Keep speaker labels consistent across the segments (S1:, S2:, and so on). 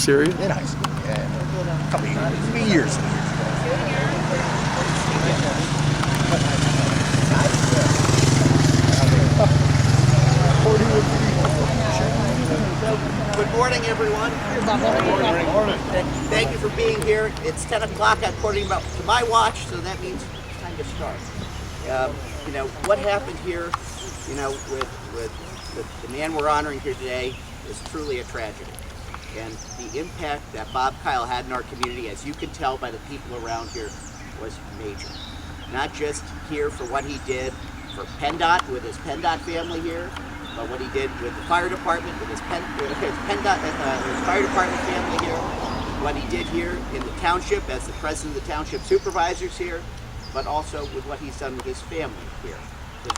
S1: Syria?
S2: In high school, yeah. A couple of years. 3 years.
S3: Good morning, everyone. Good morning. Thank you for being here. It's 10 o'clock according to my watch, so that means it's time to start. What happened here, with the man we're honoring here today is truly a tragedy. And the impact that Bob Kile had in our community, as you can tell by the people around here, was major. Not just here for what he did for PennDOT with his PennDOT family here, but what he did with the fire department, with his PennDOT, his fire department family here, what he did here in the township as the president of the township supervisors here, but also with what he's done with his family here, his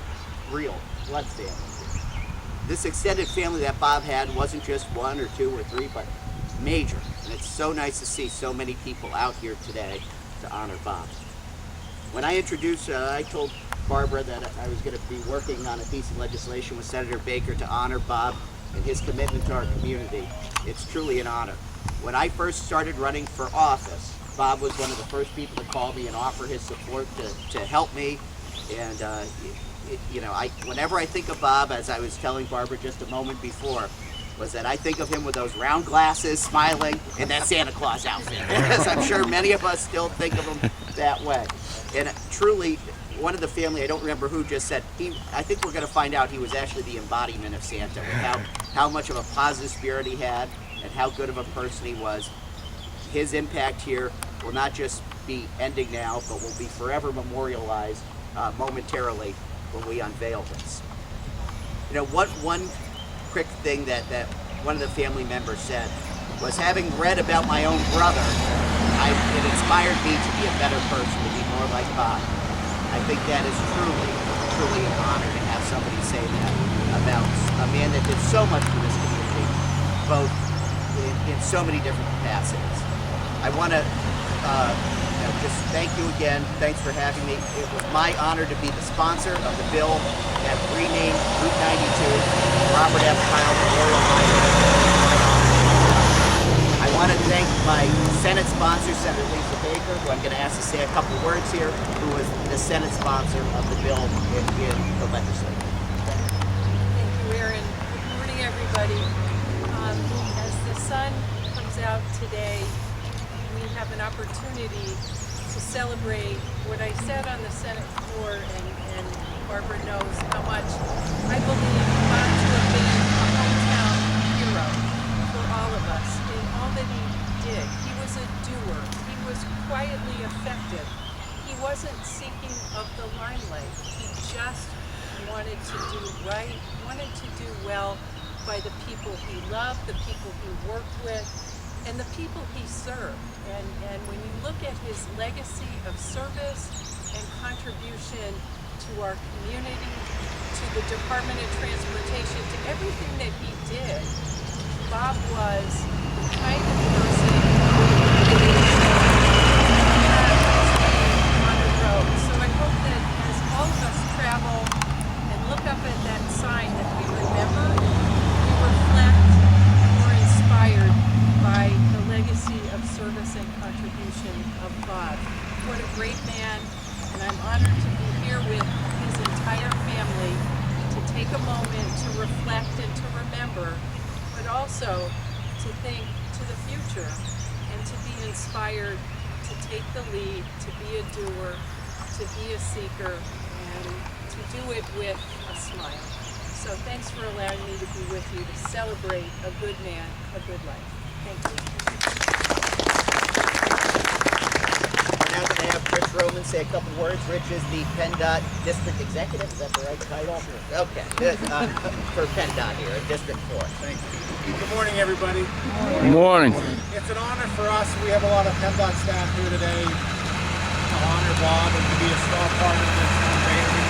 S3: real blood family here. This extended family that Bob had wasn't just 1 or 2 or 3, but major. And it's so nice to see so many people out here today to honor Bob. When I introduced, I told Barbara that I was going to be working on a piece of legislation with Senator Baker to honor Bob and his commitment to our community. It's truly an honor. When I first started running for office, Bob was one of the first people to call me and offer his support to help me. And whenever I think of Bob, as I was telling Barbara just a moment before, was that I think of him with those round glasses, smiling, and that Santa Claus outfit. As I'm sure many of us still think of him that way. And truly, one of the family, I don't remember who, just said, I think we're going to find out he was actually the embodiment of Santa, with how much of a positive spirit he had and how good of a person he was. His impact here will not just be ending now, but will be forever memorialized momentarily when we unveil this. One quick thing that one of the family members said was, having read about my own brother, it inspired me to be a better person, to be more like Bob. I think that is truly an honor to have somebody say that about a man that did so much for this community, both in so many different capacities. I want to just thank you again. Thanks for having me. It was my honor to be the sponsor of the bill that renamed Route 92 Robert F. Kile Memorial Highway. I want to thank my Senate sponsor, Senator Lisa Baker, who I'm going to ask to say a couple words here, who was the Senate sponsor of the bill in the legislature.
S4: Thank you, Aaron. Good morning, everybody. As the sun comes out today, we have an opportunity to celebrate what I said on the Senate floor, and Barbara knows how much I believe Bob to have been a hometown hero for all of us in all that he did. He was a doer. He was quietly effective. He wasn't seeking of the limelight. He just wanted to do right, wanted to do well by the people he loved, the people he worked with, and the people he served. And when you look at his legacy of service and contribution to our community, to the Department of Transportation, to everything that he did, Bob was the kind of person on the road. So I hope that as all of us travel and look up at that sign, that we remember, we reflect, and we're inspired by the legacy of service and contribution of Bob. What a great man, and I'm honored to be here with his entire family to take a moment to reflect and to remember, but also to think to the future and to be inspired to take the lead, to be a doer, to be a seeker, and to do it with a smile. So thanks for allowing me to be with you to celebrate a good man, a good life. Thank you.
S3: We're now going to have Rich Roman say a couple words. Rich is the PennDOT District Executive. Is that the right title? Sure. Okay. For PennDOT here in District 4.
S5: Thank you. Good morning, everybody.
S1: Good morning.
S5: It's an honor for us. We have a lot of PennDOT staff here today to honor Bob and to be a small part of this unveiling.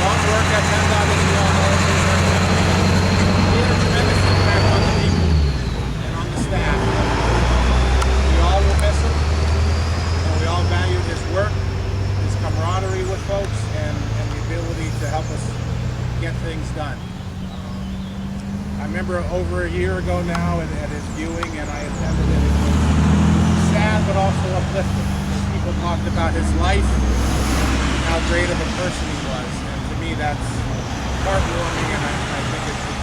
S5: Bob's work at PennDOT is beyond all of this. He had a tremendous impact on the people and on the staff. We all will miss him, and we all value his work, his camaraderie with folks, and the ability to help us get things done. I remember over a year ago now at his viewing, and I attended it. It was sad but also uplifting. People talked about his life, how great of a person he was, and to me that's heartwarming, and I think it's a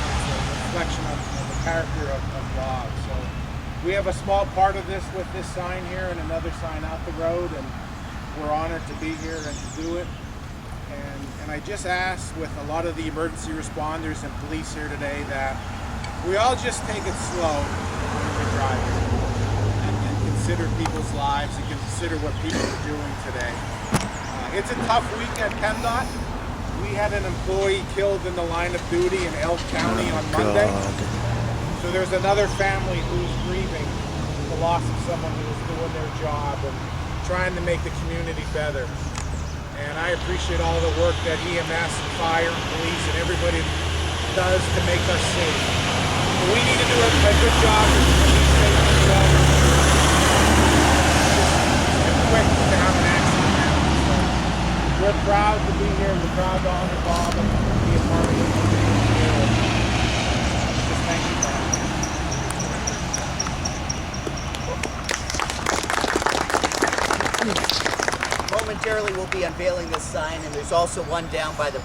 S5: reflection of the character of Bob. So we have a small part of this with this sign here and another sign out the road, and we're honored to be here and to do it. And I just ask with a lot of the emergency responders and police here today that we all just take it slow when we're driving and consider people's lives and consider what people are doing today. It's a tough week at PennDOT. We had an employee killed in the line of duty in Elk County on Monday. So there's another family who's grieving the loss of someone who was doing their job and trying to make the community better. And I appreciate all the work that EMS and fire and police and everybody does to make us safe. But we need to do a good job of being safe as well. It's quick to have an accident happen. So we're proud to be here. We're proud to honor Bob and be a part of it. Just thank you, Bob.
S3: Momentarily, we'll be unveiling this sign, and there's also one down by the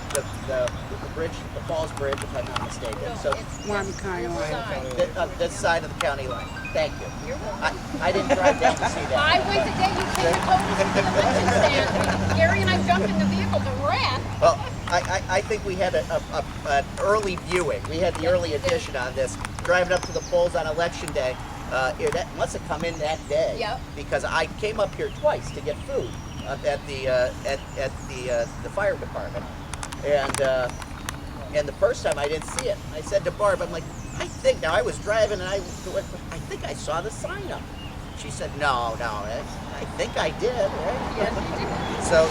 S3: bridge, the Falls Bridge, if I'm not mistaken. So this side of the county line. Thank you. I didn't drive down to see that.
S1: I went the day you came and told us to the election stand. Gary and I jumped in the vehicle and ran.
S3: Well, I think we had an early viewing. We had the early edition on this. Driving up to the polls on election day. That must have come in that day.
S1: Yep.
S3: Because I came up here twice to get food at the fire department, and the first time I didn't see it. I said to Barb, I'm like, now I was driving and I think I saw the sign up. She said, no, I think I did, right?
S1: Yes, you did.
S3: So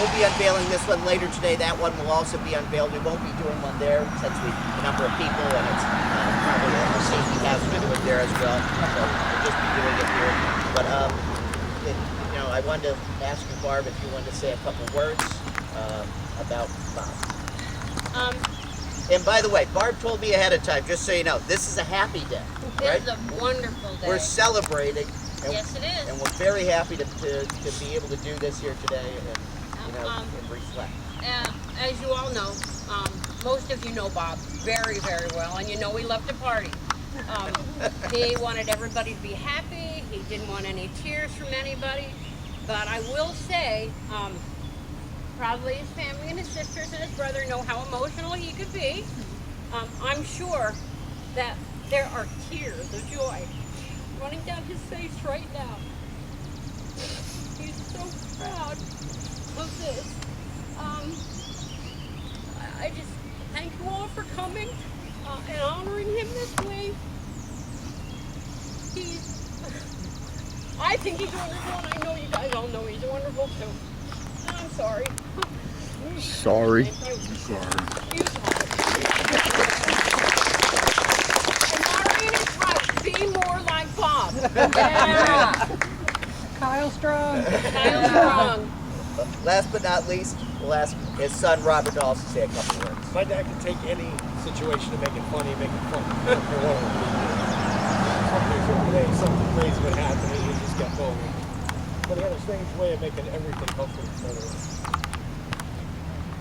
S3: we'll be unveiling this one later today. That one will also be unveiled. We won't be doing one there since the number of people, and it's probably a safety hazard to do it there as well. So we'll just be doing it here. But I wanted to ask you, Barb, if you wanted to say a couple words about Bob. And by the way, Barb told me ahead of time, just so you know, this is a happy day. Right?
S1: It is a wonderful day.
S3: We're celebrating. And,
S1: Yes, it is.
S3: And we're very happy to be able to do this here today and reflect.
S1: As you all know, most of you know Bob very, very well, and you know he loved to party. He wanted everybody to be happy. He didn't want any tears from anybody. But I will say, probably his family and his sisters and his brother know how emotional he could be. I'm sure that there are tears of joy running down his face right now. He's so proud of this. I just thank you all for coming and honoring him this way. I think he's wonderful, and I know you guys all know he's wonderful too. And I'm sorry.
S2: Sorry.
S1: You And Maureen is right. Be more like Bob. Yeah.
S4: Kyle Strong.
S1: Kyle Strong.
S3: Last but not least, we'll ask his son Robert to also say a couple words.
S6: My dad can take any situation and make it funny, make it fun. Today something crazy would happen and he just kept going. But he had a strange way of making everything comfortable for us.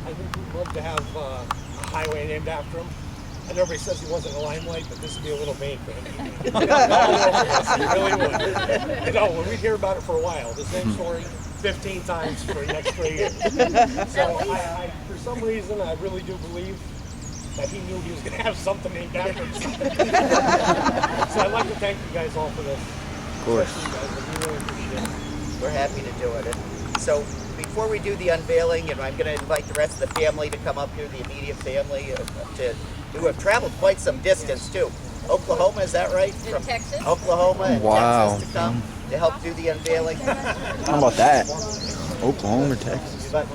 S6: I think we'd love to have a highway named after him. And everybody says he wasn't a limelight, but this would be a little vain for him. He really would. You know, we'd hear about it for a while. The same story 15 times for the next 3 years. So I, for some reason, I really do believe that he knew he was going to have something named after him. So I'd like to thank you guys all for this.
S2: Of course.
S6: You guys, we really appreciate it.
S3: We're happy to do it. And so before we do the unveiling, and I'm going to invite the rest of the family to come up here, the immediate family, who have traveled quite some distance too. Oklahoma, is that right?
S1: And Texas.
S3: Oklahoma and
S2: Wow.
S3: Texas to come to help do the unveiling.
S2: How about that? Oklahoma, Texas.
S3: But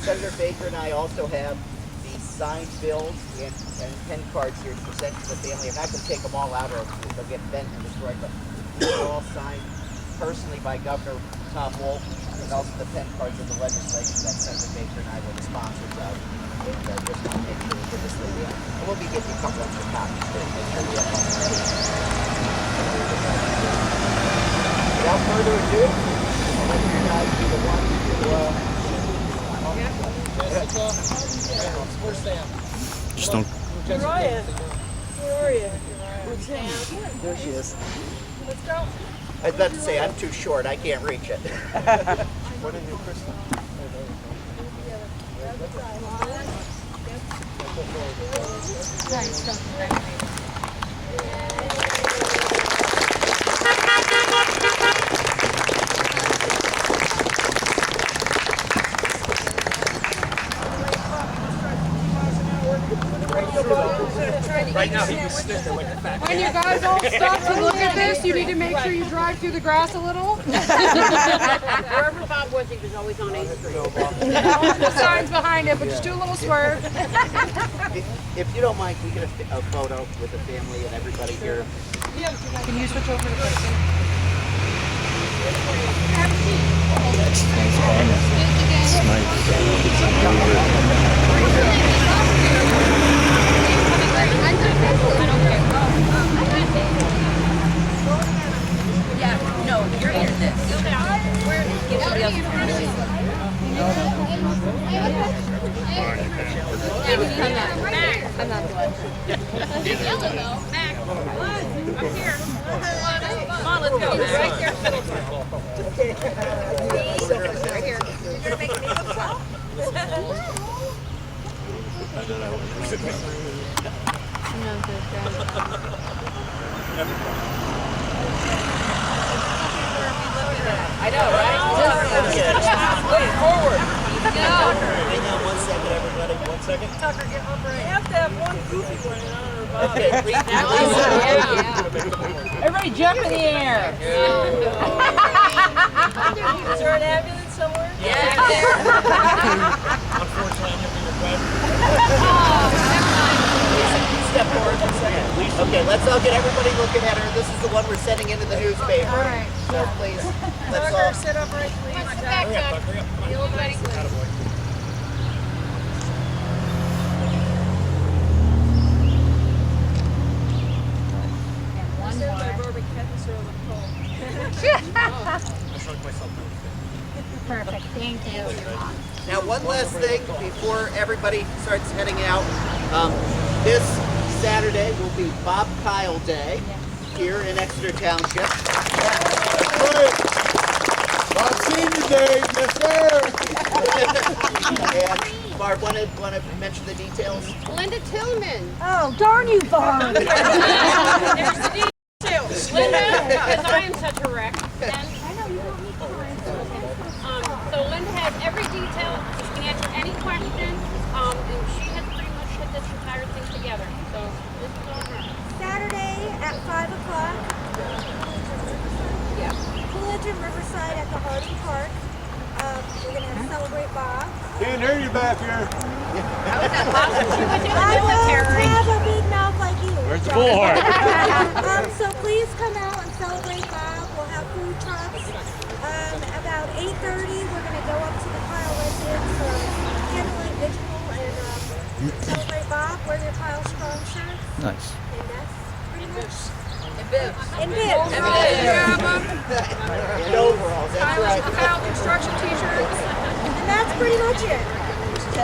S3: Senator Baker and I also have the signed bills and pen cards here to present to the family. I'm not going to take them all out or they'll get bent and destroyed, but these are all signed personally by Governor Tom Wolf, and also the pen cards of the legislation that Senator Baker and I were the sponsors of. just want to make sure for this video. And we'll be getting a couple extra copies too. Make sure you have one ready. Without further ado, I'll let you guys be the one to
S5: Where's Sam?
S2: Just don't.
S4: Uriah, where are you?
S3: There she is.
S4: Let's go.
S3: I was about to say, I'm too short. I can't reach it.
S5: What did you, Kristen? Right now he was sniffing like a fat
S7: When you guys all stop to look at this, you need to make sure you drive through the grass a little.
S1: Wherever Bob was, he was always on 8th Street.
S7: The sign's behind it, but just do a little swerve.
S3: If you don't mind, can we get a photo with the family and everybody here?
S7: Can you switch over to Kristen?
S1: I know, right?
S3: Hang on 1 second, everybody. 1 second.
S4: Tucker, get up right. You have to have one goofy one in honor of Bob.
S3: Okay,
S7: Everybody jump in the air.
S4: Is there an ambulance somewhere?
S5: Unfortunately, I'm going to be requested.
S3: Step forward 1 second. Okay, let's all get everybody looking at her. This is the one we're sending into the newspaper.
S7: All right.
S3: So please, let's
S4: Tucker,
S3: all.
S4: sit up right, please.
S5: Hurry up, Buck, hurry up. Come on. Attaboy. I shrunk myself down.
S7: Perfect, thank you.
S3: Now, one last thing before everybody starts heading out. This Saturday will be Bob Kile Day here in Exeter Township.
S5: Bob Senior Day, yes sir!
S3: And Barb, want to mention the details?
S1: Linda Tillman.
S7: Oh, darn you, Barb.
S1: There's the details. Linda, because I am such a wreck. And, so Linda has every detail. She can answer any question. And she has pretty much put this entire thing together. So this is on her.
S8: Saturday at 5 o'clock.
S1: Yeah.
S8: Coolidge and Riverside at the Harding Park. We're going to celebrate Bob.
S5: Can't hear you back here.
S1: How is that possible? She went to the
S8: I will
S1: military.
S8: have a big mouth like you.
S5: Where's the bullhorn?
S8: So please come out and celebrate Bob. We'll have food trucks. About 8:30, we're going to go up to the Kile residence for candlelight vigil and celebrate Bob. Wear your Kile Strong shirts.
S2: Nice.
S8: And that's pretty much.
S1: And bibs.
S8: And bibs.
S3: And overalls, that's right.
S7: Kyle construction t-shirts.
S8: And that's pretty much it.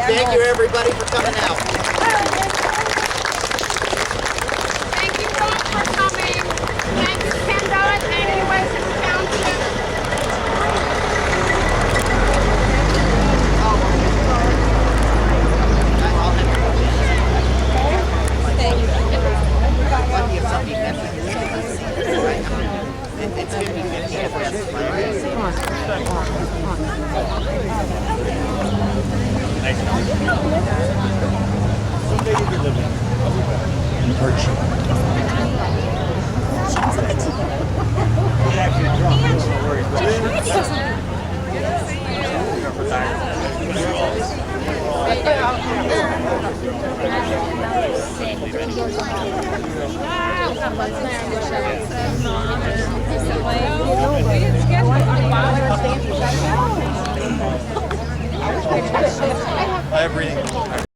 S3: Thank you, everybody, for coming out.
S1: Thank you all for coming. Thank you, PennDOT. Thank you, West Township.
S3: It's 50-50.
S5: I have reading.